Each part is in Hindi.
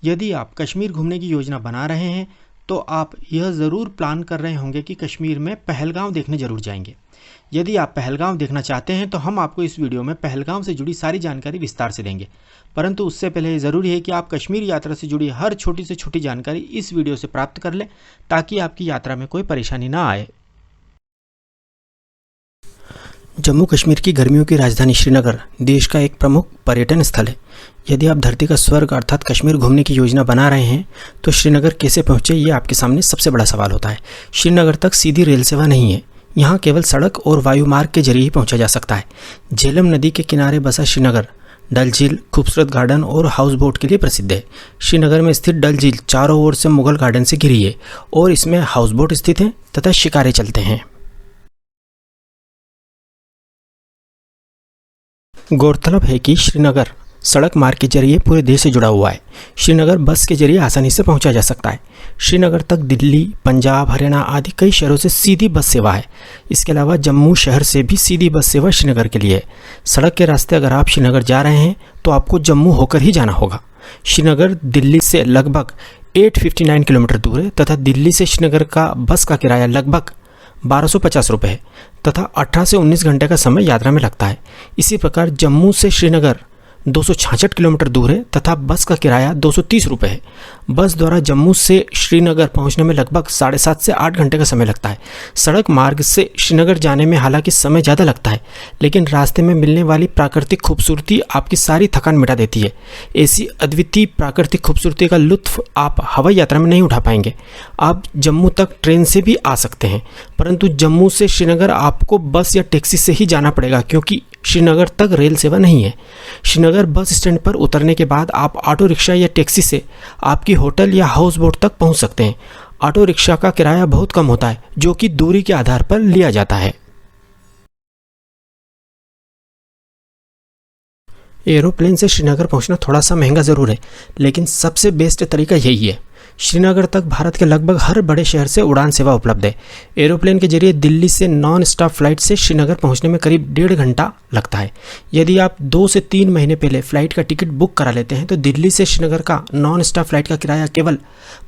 यदि आप कश्मीर घूमने की योजना बना रहे हैं तो आप यह ज़रूर प्लान कर रहे होंगे कि कश्मीर में पहलगाम देखने ज़रूर जाएंगे। यदि आप पहलगाम देखना चाहते हैं तो हम आपको इस वीडियो में पहलगाम से जुड़ी सारी जानकारी विस्तार से देंगे, परंतु उससे पहले ज़रूरी है कि आप कश्मीर यात्रा से जुड़ी हर छोटी से छोटी जानकारी इस वीडियो से प्राप्त कर लें ताकि आपकी यात्रा में कोई परेशानी ना आए। जम्मू कश्मीर की गर्मियों की राजधानी श्रीनगर देश का एक प्रमुख पर्यटन स्थल है। यदि आप धरती का स्वर्ग अर्थात कश्मीर घूमने की योजना बना रहे हैं तो श्रीनगर कैसे पहुंचे, ये आपके सामने सबसे बड़ा सवाल होता है। श्रीनगर तक सीधी रेल सेवा नहीं है, यहाँ केवल सड़क और वायु मार्ग के जरिए ही पहुंचा जा सकता है। झेलम नदी के किनारे बसा श्रीनगर डल झील, खूबसूरत गार्डन और हाउस बोट के लिए प्रसिद्ध है। श्रीनगर में स्थित डल झील चारों ओर से मुगल गार्डन से घिरी है और इसमें हाउस बोट स्थित हैं तथा शिकारे चलते हैं। गौरतलब है कि श्रीनगर सड़क मार्ग के जरिए पूरे देश से जुड़ा हुआ है। श्रीनगर बस के जरिए आसानी से पहुंचा जा सकता है। श्रीनगर तक दिल्ली, पंजाब, हरियाणा आदि कई शहरों से सीधी बस सेवा है। इसके अलावा जम्मू शहर से भी सीधी बस सेवा श्रीनगर के लिए है। सड़क के रास्ते अगर आप श्रीनगर जा रहे हैं तो आपको जम्मू होकर ही जाना होगा। श्रीनगर दिल्ली से लगभग 859 किलोमीटर दूर है तथा दिल्ली से श्रीनगर का बस का किराया लगभग 1250 रुपये है तथा 18 से 19 घंटे का समय यात्रा में लगता है। इसी प्रकार जम्मू से श्रीनगर 266 किलोमीटर दूर है तथा बस का किराया 230 रुपये है। बस द्वारा जम्मू से श्रीनगर पहुंचने में लगभग 7.5 से 8 घंटे का समय लगता है। सड़क मार्ग से श्रीनगर जाने में हालांकि समय ज़्यादा लगता है, लेकिन रास्ते में मिलने वाली प्राकृतिक खूबसूरती आपकी सारी थकान मिटा देती है। ऐसी अद्वितीय प्राकृतिक खूबसूरती का लुत्फ आप हवाई यात्रा में नहीं उठा पाएंगे। आप जम्मू तक ट्रेन से भी आ सकते हैं, परंतु जम्मू से श्रीनगर आपको बस या टैक्सी से ही जाना पड़ेगा क्योंकि श्रीनगर तक रेल सेवा नहीं है। श्रीनगर बस स्टैंड पर उतरने के बाद आप ऑटो रिक्शा या टैक्सी से आपकी होटल या हाउस बोट तक पहुंच सकते हैं। ऑटो रिक्शा का किराया बहुत कम होता है जो कि दूरी के आधार पर लिया जाता है। एरोप्लेन से श्रीनगर पहुंचना थोड़ा सा महंगा ज़रूर है, लेकिन सबसे बेस्ट तरीका यही है। श्रीनगर तक भारत के लगभग हर बड़े शहर से उड़ान सेवा उपलब्ध है। एरोप्लेन के जरिए दिल्ली से नॉन स्टॉप फ्लाइट से श्रीनगर पहुंचने में करीब 1.5 घंटा लगता है। यदि आप 2 से 3 महीने पहले फ़्लाइट का टिकट बुक करा लेते हैं तो दिल्ली से श्रीनगर का नॉन स्टॉप फ्लाइट का किराया केवल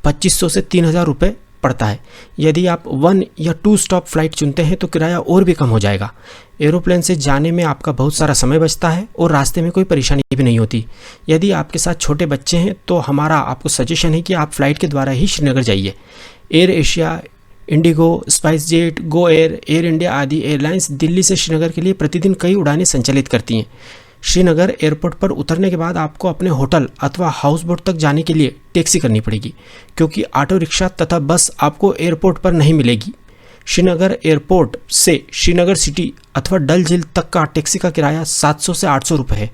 2500 से 3000 रुपये पड़ता है। यदि आप 1 या 2 स्टॉप फ्लाइट चुनते हैं तो किराया और भी कम हो जाएगा। एरोप्लेन से जाने में आपका बहुत सारा समय बचता है और रास्ते में कोई परेशानी भी नहीं होती। यदि आपके साथ छोटे बच्चे हैं तो हमारा आपको सजेशन है कि आप फ्लाइट के द्वारा ही श्रीनगर जाइए। Air Asia, Indigo, spice jet, Go Air, air India आदि एयरलाइंस दिल्ली से श्रीनगर के लिए प्रतिदिन कई उड़ानें संचालित करती हैं। श्रीनगर एयरपोर्ट पर उतरने के बाद आपको अपने होटल अथवा हाउस बोट तक जाने के लिए टैक्सी करनी पड़ेगी क्योंकि ऑटो रिक्शा तथा बस आपको एयरपोर्ट पर नहीं मिलेगी। श्रीनगर एयरपोर्ट से श्रीनगर सिटी अथवा डल झील तक का टैक्सी का किराया 700 से 800 रुपये है।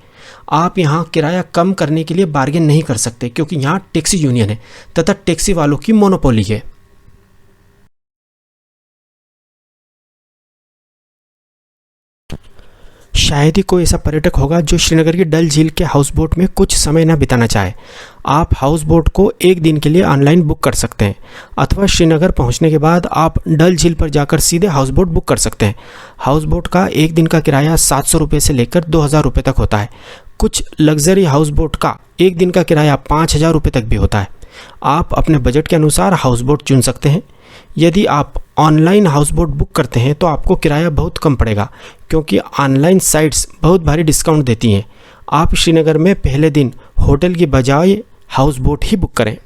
आप यहाँ किराया कम करने के लिए बार्गेन नहीं कर सकते क्योंकि यहाँ टैक्सी यूनियन है तथा टैक्सी वालों की मोनोपोली है। शायद ही कोई ऐसा पर्यटक होगा जो श्रीनगर की डल झील के हाउस बोट में कुछ समय न बिताना चाहे। आप हाउस बोट को 1 दिन के लिए ऑनलाइन बुक कर सकते हैं अथवा श्रीनगर पहुंचने के बाद आप डल झील पर जाकर सीधे हाउस बोट बुक कर सकते हैं। हाउस बोट का 1 दिन का किराया 700 रुपये से लेकर 2000 रुपये तक होता है। कुछ लग्जरी हाउस बोट का 1 दिन का किराया 5000 रुपये तक भी होता है। आप अपने बजट के अनुसार हाउस बोट चुन सकते हैं। यदि आप ऑनलाइन हाउस बोट बुक करते हैं तो आपको किराया बहुत कम पड़ेगा क्योंकि ऑनलाइन साइट्स बहुत भारी डिस्काउंट देती हैं। आप श्रीनगर में पहले दिन होटल की बजाय हाउस बोट ही बुक करें।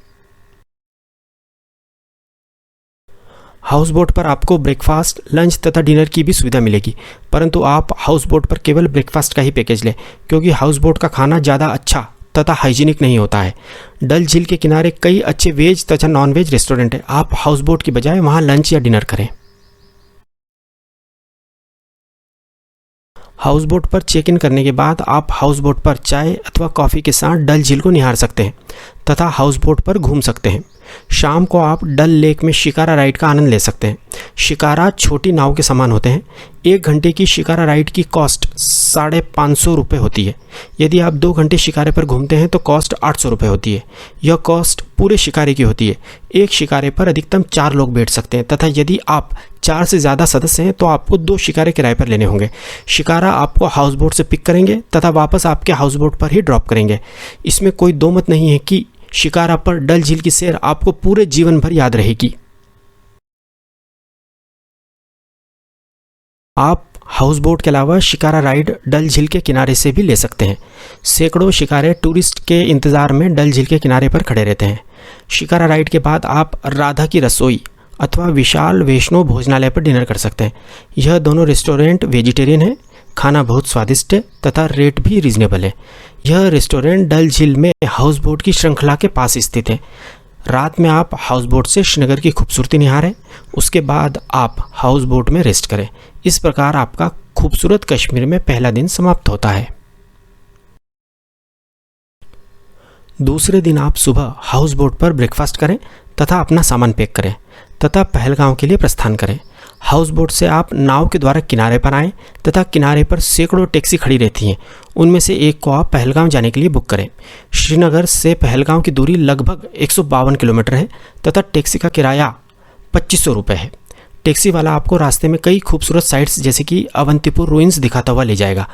हाउस बोट पर आपको ब्रेकफास्ट, लंच तथा डिनर की भी सुविधा मिलेगी, परंतु आप हाउस बोट पर केवल ब्रेकफास्ट का ही पैकेज लें क्योंकि हाउस बोट का खाना ज़्यादा अच्छा तथा हाइजीनिक नहीं होता है। डल झील के किनारे कई अच्छे वेज तथा नॉन वेज रेस्टोरेंट हैं। आप हाउस बोट की बजाय वहां लंच या डिनर करें। हाउस बोट पर चेक इन करने के बाद आप हाउस बोट पर चाय अथवा कॉफ़ी के साथ डल झील को निहार सकते हैं तथा हाउस बोट पर घूम सकते हैं। शाम को आप डल लेक में शिकारा राइड का आनंद ले सकते हैं। शिकारा छोटी नाव के समान होते हैं। 1 घंटे की शिकारा राइड की कॉस्ट 550 रुपये होती है। यदि आप 2 घंटे शिकारे पर घूमते हैं तो कॉस्ट 800 रुपये होती है। यह कॉस्ट पूरे शिकारे की होती है। एक शिकारे पर अधिकतम 4 लोग बैठ सकते हैं तथा यदि आप 4 से ज़्यादा सदस्य हैं तो आपको 2 शिकारे किराए पर लेने होंगे। शिकारा आपको हाउस बोट से पिक करेंगे तथा वापस आपके हाउस बोट पर ही ड्रॉप करेंगे। इसमें कोई दो मत नहीं है कि शिकारा पर डल झील की सैर आपको पूरे जीवन भर याद रहेगी। आप हाउस बोट के अलावा शिकारा राइड डल झील के किनारे से भी ले सकते हैं। सैकड़ों शिकारे टूरिस्ट के इंतज़ार में डल झील के किनारे पर खड़े रहते हैं। शिकारा राइड के बाद आप राधा की रसोई अथवा विशाल वैष्णो भोजनालय पर डिनर कर सकते हैं। यह दोनों रेस्टोरेंट वेजिटेरियन है, खाना बहुत स्वादिष्ट है तथा रेट भी रीजनेबल है। यह रेस्टोरेंट डल झील में हाउस बोट की श्रृंखला के पास स्थित है। रात में आप हाउस बोट से श्रीनगर की खूबसूरती निहारें, उसके बाद आप हाउस बोट में रेस्ट करें। इस प्रकार आपका खूबसूरत कश्मीर में पहला दिन समाप्त होता है। दूसरे दिन आप सुबह हाउस बोट पर ब्रेकफास्ट करें तथा अपना सामान पैक करें तथा पहलगांव के लिए प्रस्थान करें। हाउस बोट से आप नाव के द्वारा किनारे पर आएँ तथा किनारे पर सैकड़ों टैक्सी खड़ी रहती हैं। उनमें से एक को आप पहलगांव जाने के लिए बुक करें। श्रीनगर से पहलगांव की दूरी लगभग 152 किलोमीटर है तथा टैक्सी का किराया 2500 रुपये है। टैक्सी वाला आपको रास्ते में कई खूबसूरत साइट्स जैसे कि अवंतीपुर रुइंस दिखाता हुआ ले जाएगा।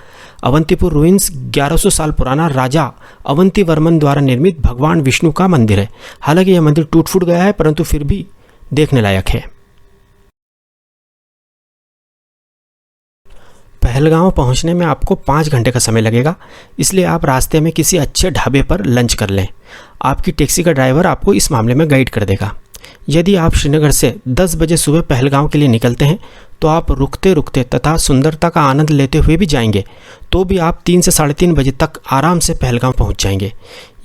अवंतीपुर रुइंस 1100 साल पुराना राजा अवंती वर्मन द्वारा निर्मित भगवान विष्णु का मंदिर है। हालांकि यह मंदिर टूट फूट गया है परंतु फिर भी देखने लायक है। पहलगांव पहुंचने में आपको 5 घंटे का समय लगेगा, इसलिए आप रास्ते में किसी अच्छे ढाबे पर लंच कर लें। आपकी टैक्सी का ड्राइवर आपको इस मामले में गाइड कर देगा। यदि आप श्रीनगर से 10 बजे सुबह पहलगांव के लिए निकलते हैं तो आप रुकते रुकते तथा सुंदरता का आनंद लेते हुए भी जाएंगे तो भी आप 3 से 3:30 बजे तक आराम से पहलगांव पहुंच जाएंगे।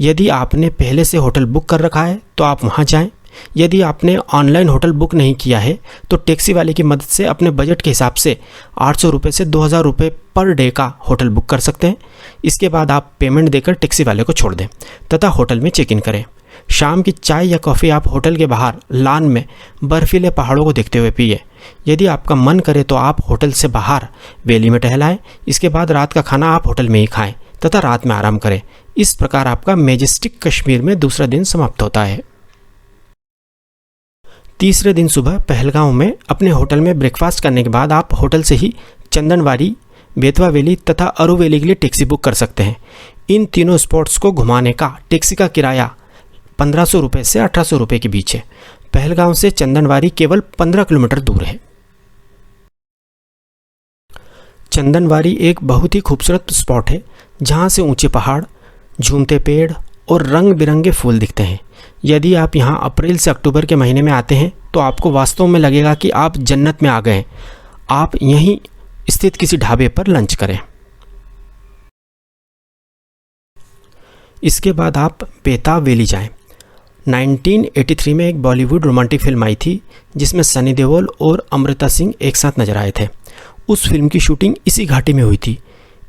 यदि आपने पहले से होटल बुक कर रखा है तो आप वहां जाएं। यदि आपने ऑनलाइन होटल बुक नहीं किया है तो टैक्सी वाले की मदद से अपने बजट के हिसाब से 800 रुपये से 2000 रुपये पर डे का होटल बुक कर सकते हैं। इसके बाद आप पेमेंट देकर टैक्सी वाले को छोड़ दें तथा होटल में चेक इन करें। शाम की चाय या कॉफ़ी आप होटल के बाहर लान में बर्फीले पहाड़ों को देखते हुए पिए। यदि आपका मन करे तो आप होटल से बाहर वैली में टहलाएं। इसके बाद रात का खाना आप होटल में ही खाएं तथा रात में आराम करें। इस प्रकार आपका मैजेस्टिक कश्मीर में दूसरा दिन समाप्त होता है। तीसरे दिन सुबह पहलगांव में अपने होटल में ब्रेकफास्ट करने के बाद आप होटल से ही चंदनवाड़ी, बेतवा वैली तथा अरू वैली के लिए टैक्सी बुक कर सकते हैं। इन तीनों स्पॉट्स को घुमाने का टैक्सी का किराया 1500 रुपये से 1800 रुपये के बीच है। पहलगांव से चंदनवाड़ी केवल 15 किलोमीटर दूर है। चंदनवाड़ी एक बहुत ही खूबसूरत स्पॉट है जहां से ऊंचे पहाड़, झूमते पेड़ और रंग बिरंगे फूल दिखते हैं। यदि आप यहां अप्रैल से अक्टूबर के महीने में आते हैं तो आपको वास्तव में लगेगा कि आप जन्नत में आ गए। आप यहीं स्थित किसी ढाबे पर लंच करें। इसके बाद आप बेताब वैली जाएं। 1983 में एक बॉलीवुड रोमांटिक फिल्म आई थी जिसमें सनी देओल और अमृता सिंह एक साथ नजर आए थे। उस फिल्म की शूटिंग इसी घाटी में हुई थी।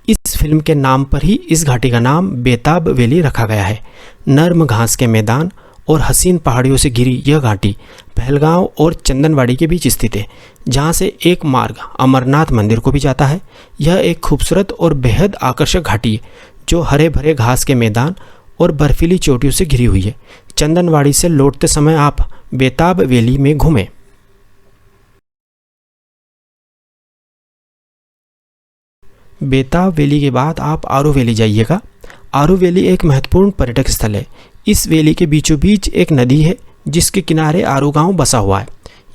इस फिल्म के नाम पर ही इस घाटी का नाम बेताब वैली रखा गया है। नर्म घास के मैदान और हसीन पहाड़ियों से घिरी यह घाटी पहलगांव और चंदनवाड़ी के बीच स्थित है, जहां से एक मार्ग अमरनाथ मंदिर को भी जाता है। यह एक खूबसूरत और बेहद आकर्षक घाटी है जो हरे भरे घास के मैदान और बर्फीली चोटियों से घिरी हुई है। चंदनवाड़ी से लौटते समय आप बेताब वैली में घूमें। बेताब वैली के बाद आप आरू वैली जाइएगा। आरू वैली एक महत्वपूर्ण पर्यटक स्थल है। इस वैली के बीचों बीच एक नदी है जिसके किनारे आरू गांव बसा हुआ है।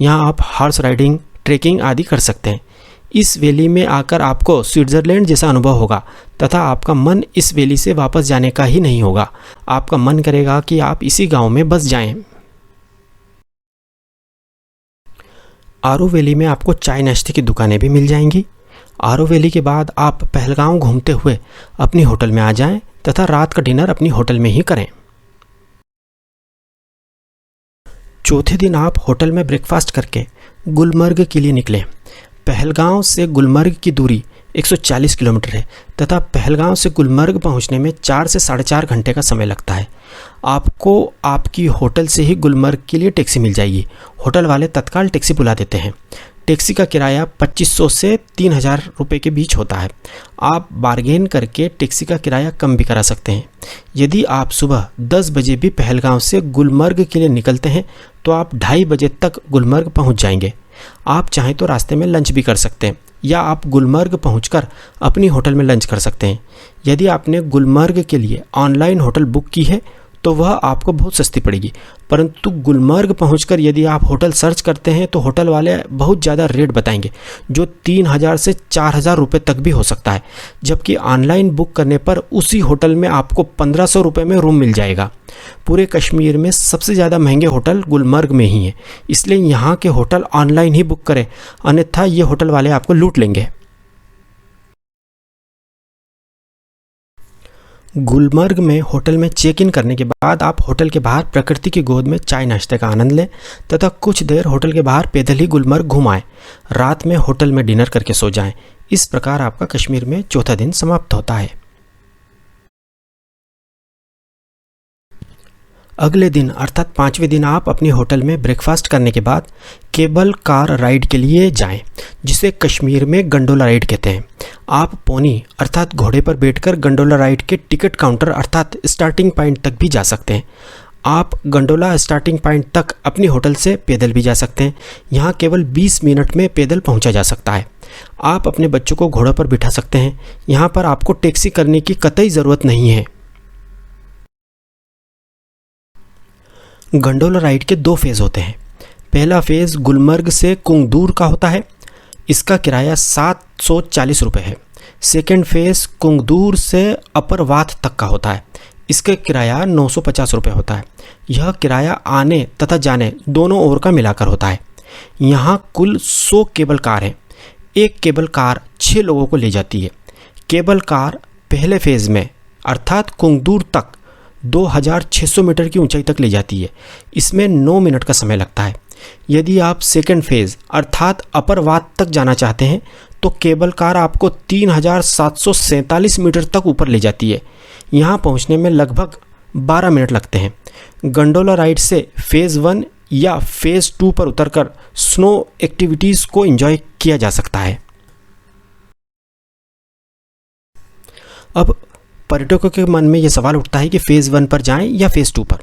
यहाँ आप हॉर्स राइडिंग, ट्रेकिंग आदि कर सकते हैं। इस वैली में आकर आपको स्विट्ज़रलैंड जैसा अनुभव होगा तथा आपका मन इस वैली से वापस जाने का ही नहीं होगा। आपका मन करेगा कि आप इसी गांव में बस जाएं। आरू वैली में आपको चाय नाश्ते की दुकानें भी मिल जाएंगी। आरू वैली के बाद आप पहलगांव घूमते हुए अपनी होटल में आ जाएं तथा रात का डिनर अपनी होटल में ही करें। चौथे दिन आप होटल में ब्रेकफास्ट करके गुलमर्ग के लिए निकलें। पहलगांव से गुलमर्ग की दूरी 140 किलोमीटर है तथा पहलगांव से गुलमर्ग पहुंचने में 4 से 4.5 घंटे का समय लगता है। आपको आपकी होटल से ही गुलमर्ग के लिए टैक्सी मिल जाएगी। होटल वाले तत्काल टैक्सी बुला देते हैं। टैक्सी का किराया 2500 से 3000 रुपये के बीच होता है। आप बार्गेन करके टैक्सी का किराया कम भी करा सकते हैं। यदि आप सुबह 10 बजे भी पहलगांव से गुलमर्ग के लिए निकलते हैं तो आप 2:30 बजे तक गुलमर्ग पहुंच जाएंगे। आप चाहें तो रास्ते में लंच भी कर सकते हैं या आप गुलमर्ग पहुंचकर अपनी होटल में लंच कर सकते हैं। यदि आपने गुलमर्ग के लिए ऑनलाइन होटल बुक की है तो वह आपको बहुत सस्ती पड़ेगी। परंतु गुलमर्ग पहुंचकर यदि आप होटल सर्च करते हैं तो होटल वाले बहुत ज़्यादा रेट बताएंगे, जो 3000 से 4000 रुपये तक भी हो सकता है, जबकि ऑनलाइन बुक करने पर उसी होटल में आपको 1500 रुपये में रूम मिल जाएगा। पूरे कश्मीर में सबसे ज़्यादा महंगे होटल गुलमर्ग में ही है, इसलिए यहाँ के होटल ऑनलाइन ही बुक करें, अन्यथा ये होटल वाले आपको लूट लेंगे। गुलमर्ग में होटल में चेक इन करने के बाद आप होटल के बाहर प्रकृति की गोद में चाय नाश्ते का आनंद लें तथा कुछ देर होटल के बाहर पैदल ही गुलमर्ग घुमाएं। रात में होटल में डिनर करके सो जाएं। इस प्रकार आपका कश्मीर में चौथा दिन समाप्त होता है। अगले दिन अर्थात 5वें दिन आप अपने होटल में ब्रेकफास्ट करने के बाद केबल कार राइड के लिए जाएं, जिसे कश्मीर में गंडोला राइड कहते हैं। आप पोनी अर्थात घोड़े पर बैठकर गंडोला राइड के टिकट काउंटर अर्थात स्टार्टिंग पॉइंट तक भी जा सकते हैं। आप गंडोला स्टार्टिंग पॉइंट तक अपने होटल से पैदल भी जा सकते हैं। यहाँ केवल 20 मिनट में पैदल पहुँचा जा सकता है। आप अपने बच्चों को घोड़े पर बिठा सकते हैं। यहाँ पर आपको टैक्सी करने की कतई ज़रूरत नहीं है। गंडोला राइड के 2 फेज़ होते हैं। पहला फेज़ गुलमर्ग से कुंगदूर का होता है, इसका किराया 740 रुपये है। सेकेंड फेज़ कुंगदूर से अपर वाथ तक का होता है, इसका किराया 950 रुपये होता है। यह किराया आने तथा जाने दोनों ओर का मिलाकर होता है। यहाँ कुल 100 केबल कार है। एक केबल कार 6 लोगों को ले जाती है। केबल कार पहले फेज़ में अर्थात कुंगदूर तक 2600 मीटर की ऊंचाई तक ले जाती है। इसमें 9 मिनट का समय लगता है। यदि आप सेकेंड फेज़ अर्थात अपर वात तक जाना चाहते हैं तो केबल कार आपको 3747 मीटर तक ऊपर ले जाती है। यहाँ पहुँचने में लगभग 12 मिनट लगते हैं। गंडोला राइड से फेज़ 1 या फेज़ 2 पर उतरकर स्नो एक्टिविटीज़ को एंजॉय किया जा सकता है। अब पर्यटकों के मन में यह सवाल उठता है कि फ़ेज़ 1 पर जाएं या फ़ेज़ 2 पर।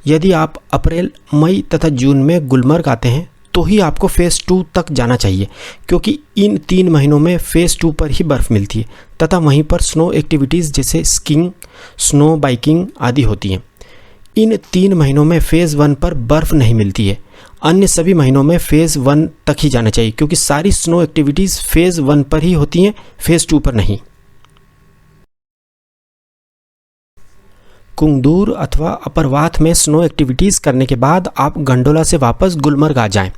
यदि आप अप्रैल, मई तथा जून में गुलमर्ग आते हैं तो ही आपको फ़ेज़ 2 तक जाना चाहिए, क्योंकि इन 3 महीनों में फ़ेज़ 2 पर ही बर्फ़ मिलती है तथा वहीं पर स्नो एक्टिविटीज़ जैसे स्कीइंग, स्नो बाइकिंग आदि होती हैं। इन 3 महीनों में फ़ेज़ 1 पर बर्फ़ नहीं मिलती है। अन्य सभी महीनों में फ़ेज़ 1 तक ही जाना चाहिए, क्योंकि सारी स्नो एक्टिविटीज़ फ़ेज़ 1 पर ही होती हैं, फ़ेज़ 2 पर नहीं। कुंगदूर अथवा अपरवाथ में स्नो एक्टिविटीज़ करने के बाद आप गंडोला से वापस गुलमर्ग आ जाएं।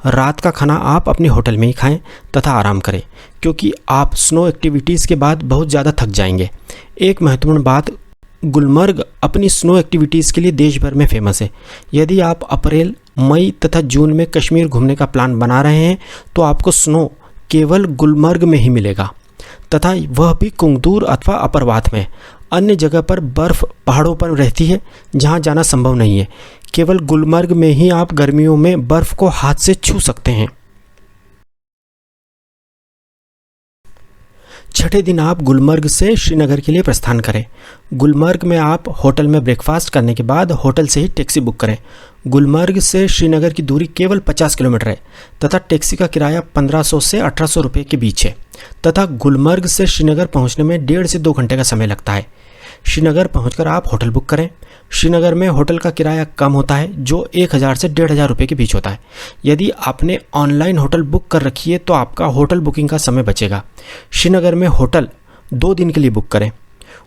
रात का खाना आप अपने होटल में ही खाएं तथा आराम करें, क्योंकि आप स्नो एक्टिविटीज़ के बाद बहुत ज़्यादा थक जाएंगे। एक महत्वपूर्ण बात, गुलमर्ग अपनी स्नो एक्टिविटीज़ के लिए देश भर में फेमस है। यदि आप अप्रैल, मई तथा जून में कश्मीर घूमने का प्लान बना रहे हैं तो आपको स्नो केवल गुलमर्ग में ही मिलेगा तथा वह भी कुंगदूर अथवा अपरवाथ में। अन्य जगह पर बर्फ़ पहाड़ों पर रहती है जहां जाना संभव नहीं है। केवल गुलमर्ग में ही आप गर्मियों में बर्फ़ को हाथ से छू सकते हैं। छठे दिन आप गुलमर्ग से श्रीनगर के लिए प्रस्थान करें। गुलमर्ग में आप होटल में ब्रेकफास्ट करने के बाद होटल से ही टैक्सी बुक करें। गुलमर्ग से श्रीनगर की दूरी केवल 50 किलोमीटर है तथा टैक्सी का किराया 1500 से 1800 रुपये के बीच है तथा गुलमर्ग से श्रीनगर पहुंचने में 1.5 से 2 घंटे का समय लगता है। श्रीनगर पहुंचकर आप होटल बुक करें। श्रीनगर में होटल का किराया कम होता है, जो 1000 से 1500 रुपये के बीच होता है। यदि आपने ऑनलाइन होटल बुक कर रखी है तो आपका होटल बुकिंग का समय बचेगा। श्रीनगर में होटल 2 दिन के लिए बुक करें।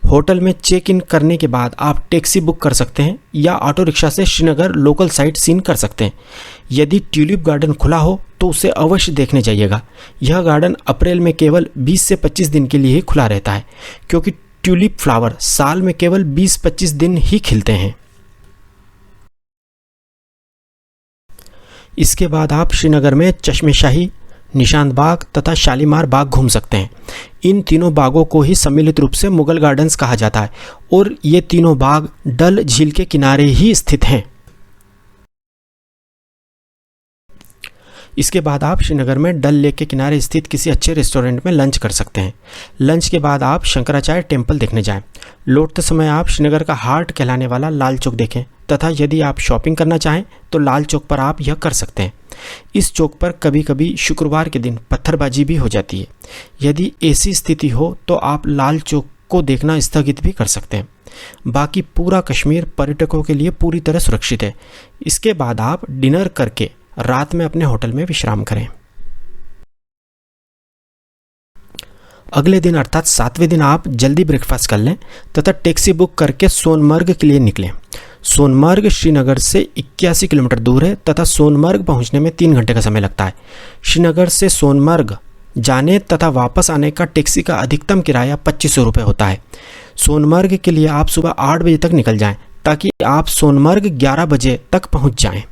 होटल में चेक इन करने के बाद आप टैक्सी बुक कर सकते हैं या ऑटो रिक्शा से श्रीनगर लोकल साइट सीन कर सकते हैं। यदि ट्यूलिप गार्डन खुला हो तो उसे अवश्य देखने जाइएगा। यह गार्डन अप्रैल में केवल 20 से 25 दिन के लिए ही खुला रहता है, क्योंकि ट्यूलिप फ्लावर साल में केवल 20-25 दिन ही खिलते हैं। इसके बाद आप श्रीनगर में चश्मे-शाही, निशांत बाग तथा शालीमार बाग घूम सकते हैं। इन तीनों बागों को ही सम्मिलित रूप से मुगल गार्डन्स कहा जाता है और ये तीनों बाग डल झील के किनारे ही स्थित हैं। इसके बाद आप श्रीनगर में डल लेक के किनारे स्थित किसी अच्छे रेस्टोरेंट में लंच कर सकते हैं। लंच के बाद आप शंकराचार्य टेम्पल देखने जाएं। लौटते समय आप श्रीनगर का हार्ट कहलाने वाला लाल चौक देखें तथा यदि आप शॉपिंग करना चाहें तो लाल चौक पर आप यह कर सकते हैं। इस चौक पर कभी कभी शुक्रवार के दिन पत्थरबाजी भी हो जाती है। यदि ऐसी स्थिति हो तो आप लाल चौक को देखना स्थगित भी कर सकते हैं। बाकी पूरा कश्मीर पर्यटकों के लिए पूरी तरह सुरक्षित है। इसके बाद आप डिनर करके रात में अपने होटल में विश्राम करें। अगले दिन अर्थात 7वें दिन आप जल्दी ब्रेकफास्ट कर लें तथा टैक्सी बुक करके सोनमर्ग के लिए निकलें। सोनमर्ग श्रीनगर से 81 किलोमीटर दूर है तथा सोनमर्ग पहुंचने में 3 घंटे का समय लगता है। श्रीनगर से सोनमर्ग जाने तथा वापस आने का टैक्सी का अधिकतम किराया 2500 रुपये होता है। सोनमर्ग के लिए आप सुबह 8 बजे तक निकल जाएं ताकि आप सोनमर्ग 11 बजे तक पहुंच जाएं।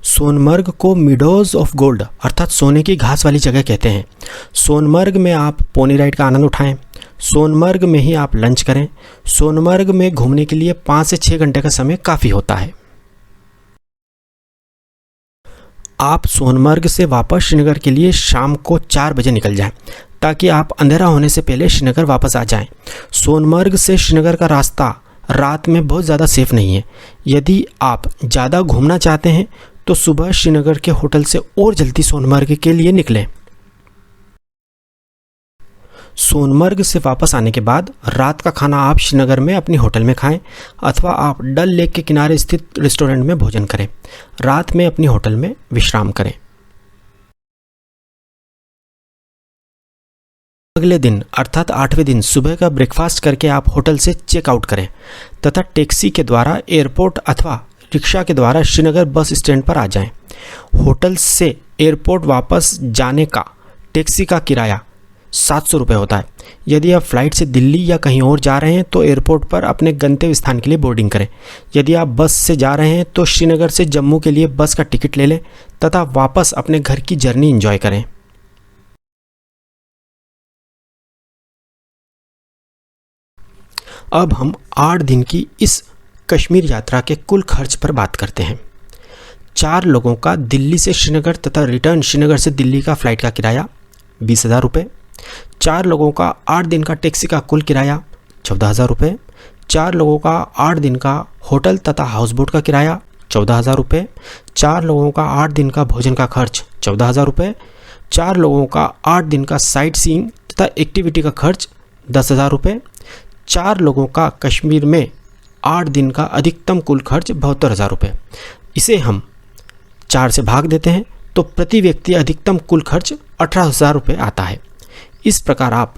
सोनमर्ग को मिडोज ऑफ गोल्ड अर्थात सोने की घास वाली जगह कहते हैं। सोनमर्ग में आप पोनी राइड का आनंद उठाएं। सोनमर्ग में ही आप लंच करें। सोनमर्ग में घूमने के लिए 5 से 6 घंटे का समय काफ़ी होता है। आप सोनमर्ग से वापस श्रीनगर के लिए शाम को 4 बजे निकल जाएं ताकि आप अंधेरा होने से पहले श्रीनगर वापस आ जाएं। सोनमर्ग से श्रीनगर का रास्ता रात में बहुत ज़्यादा सेफ नहीं है। यदि आप ज़्यादा घूमना चाहते हैं तो सुबह श्रीनगर के होटल से और जल्दी सोनमर्ग के लिए निकलें। सोनमर्ग से वापस आने के बाद रात का खाना आप श्रीनगर में अपनी होटल में खाएं अथवा आप डल लेक के किनारे स्थित रेस्टोरेंट में भोजन करें। रात में अपनी होटल में विश्राम करें। अगले दिन अर्थात 8वें दिन सुबह का ब्रेकफास्ट करके आप होटल से चेकआउट करें तथा टैक्सी के द्वारा एयरपोर्ट अथवा रिक्शा के द्वारा श्रीनगर बस स्टैंड पर आ जाएं। होटल से एयरपोर्ट वापस जाने का टैक्सी का किराया 700 रुपये होता है। यदि आप फ्लाइट से दिल्ली या कहीं और जा रहे हैं तो एयरपोर्ट पर अपने गंतव्य स्थान के लिए बोर्डिंग करें। यदि आप बस से जा रहे हैं तो श्रीनगर से जम्मू के लिए बस का टिकट ले लें तथा वापस अपने घर की जर्नी एंजॉय करें। अब हम 8 दिन की इस कश्मीर यात्रा के कुल खर्च पर बात करते हैं। 4 लोगों का दिल्ली से श्रीनगर तथा रिटर्न श्रीनगर से दिल्ली का फ्लाइट का किराया 20,000 रुपये। 4 लोगों का 8 दिन का टैक्सी का कुल किराया 14,000 रुपये। 4 लोगों का 8 दिन का होटल तथा हाउस बोट का किराया 14,000 रुपये। 4 लोगों का 8 दिन का भोजन का खर्च 14,000 रुपये। 4 लोगों का 8 दिन का साइट सीइंग तथा एक्टिविटी का खर्च 10,000 रुपये। 4 लोगों का कश्मीर में 8 दिन का अधिकतम कुल खर्च 72,000 रुपये। इसे हम 4 से भाग देते हैं तो प्रति व्यक्ति अधिकतम कुल खर्च 18,000 रुपये आता है। इस प्रकार आप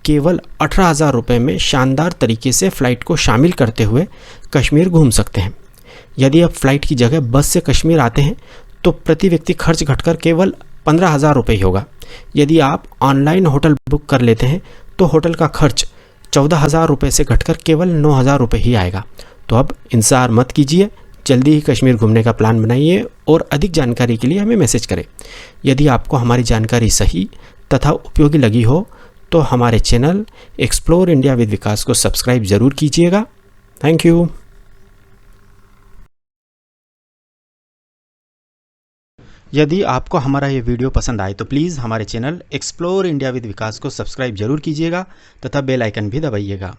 केवल 18,000 रुपये में शानदार तरीके से फ़्लाइट को शामिल करते हुए कश्मीर घूम सकते हैं। यदि आप फ़्लाइट की जगह बस से कश्मीर आते हैं तो प्रति व्यक्ति खर्च घटकर केवल 15,000 रुपये ही होगा। यदि आप ऑनलाइन होटल बुक कर लेते हैं तो होटल का खर्च 14,000 रुपये से घटकर केवल 9,000 रुपये ही आएगा। तो अब इंतज़ार मत कीजिए, जल्दी ही कश्मीर घूमने का प्लान बनाइए और अधिक जानकारी के लिए हमें मैसेज करें। यदि आपको हमारी जानकारी सही तथा उपयोगी लगी हो तो हमारे चैनल एक्सप्लोर इंडिया विद विकास को सब्सक्राइब ज़रूर कीजिएगा। Thank you. यदि आपको हमारा ये वीडियो पसंद आए तो प्लीज़ हमारे चैनल एक्सप्लोर इंडिया विद विकास को सब्सक्राइब जरूर कीजिएगा तथा बेल आइकन भी दबाइएगा।